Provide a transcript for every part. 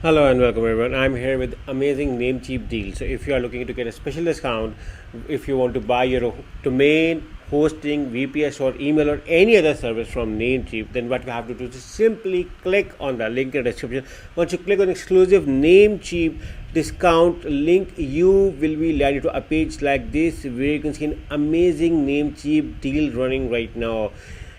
Hello and welcome everyone. I'm here with amazing Namecheap deal. So if you are looking to get a special discount, if you want to buy your domain, hosting, VPS or email or any other service from Namecheap, then what you have to do is simply click on the link in the description. Once you click on exclusive Namecheap discount link, you will be landed to a page like this where you can see an amazing Namecheap deal running right now.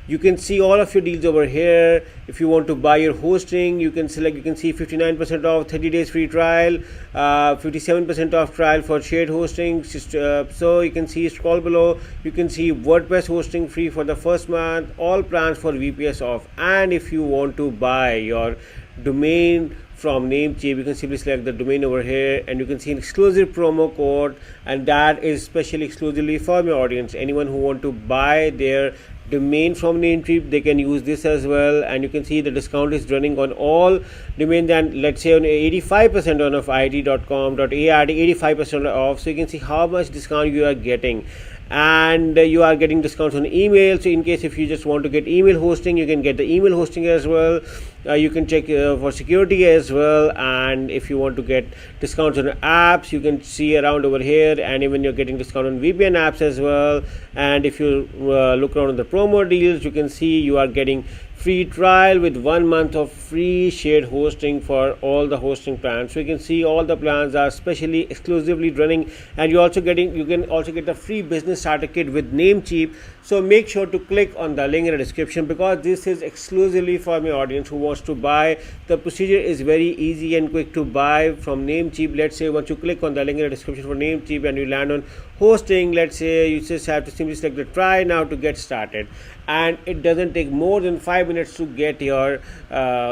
You can see all of your deals over here. If you want to buy your hosting, you can select. You can see 59% off, 30 days free trial, 57% off trial for shared hosting. So you can see, scroll below, you can see WordPress hosting free for the first month, all plans for VPS off. And if you want to buy your domain from Namecheap, you can simply select the domain over here and you can see an exclusive promo code, and that is specially exclusively for my audience. Anyone who want to buy their domain from Namecheap, they can use this as well. And you can see the discount is running on all domains, and let's say on 85% on of it.com.ard, 85% off. So you can see how much discount you are getting, and you are getting discounts on email. So in case if you just want to get email hosting, you can get the email hosting as well. You can check for security as well, and if you want to get discounts on apps, you can see around over here, and even you're getting discount on VPN apps as well. And if you look around the promo deals, you can see you are getting free trial with 1 month of free shared hosting for all the hosting plans. So you can see all the plans are specially exclusively running, and you can also get the free business starter kit with Namecheap. So make sure to click on the link in the description, because this is exclusively for my audience who wants to buy. The procedure is very easy and quick to buy from Namecheap. Let's say once you click on the link in the description for Namecheap and you land on hosting, let's say you just have to simply select the try now to get started, and it doesn't take more than 5 minutes to get your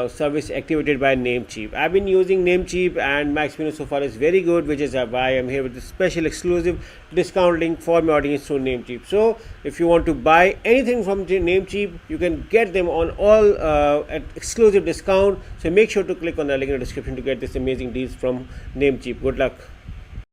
service activated by Namecheap. I've been using Namecheap and my experience so far is very good, which is why I'm here with a special exclusive discount link for my audience through Namecheap. So if you want to buy anything from Namecheap, you can get them on all at exclusive discount. So make sure to click on the link in the description to get this amazing deals from Namecheap. Good luck.